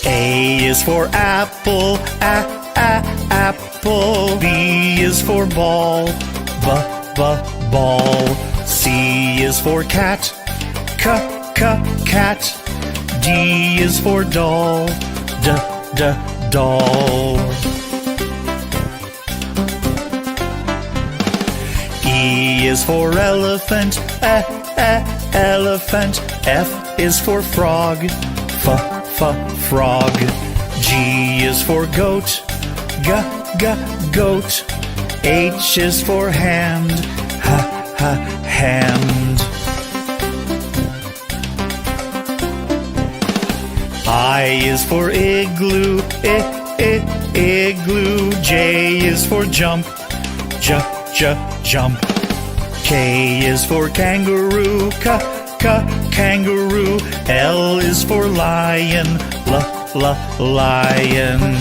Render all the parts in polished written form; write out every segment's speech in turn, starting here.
A is for apple, apple. B is for ball, ball. C is for cat, cat. D is for doll, doll. E is for elephant, elephant. F is for frog, frog. G is for goat, goat. H is for hand, hand. I is for igloo, igloo. J is for jump, jump. K is for kangaroo, kangaroo. L is for lion, lion.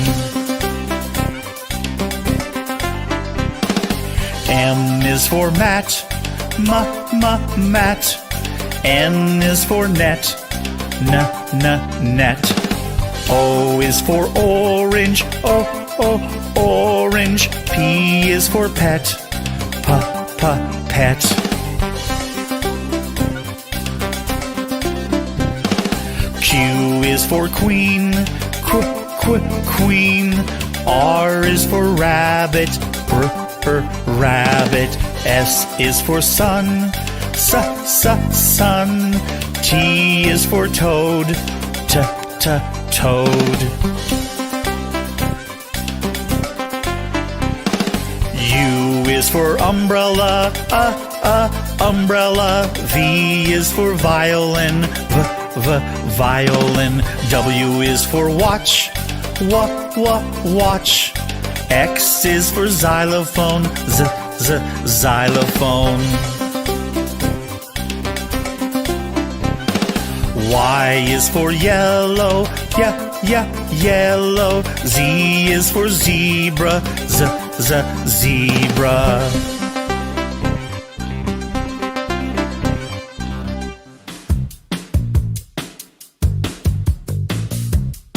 M is for mat, mat. N is for net, net. O is for orange, orange. P is for pet, pet. Q is for queen, queen. R is for rabbit, rabbit. S is for sun, sun. T is for toad, toad. U is for umbrella, umbrella. V is for violin, violin. W is for watch, watch. X is for xylophone, xylophone. Y is for yellow, yellow. Z is for zebra, zebra.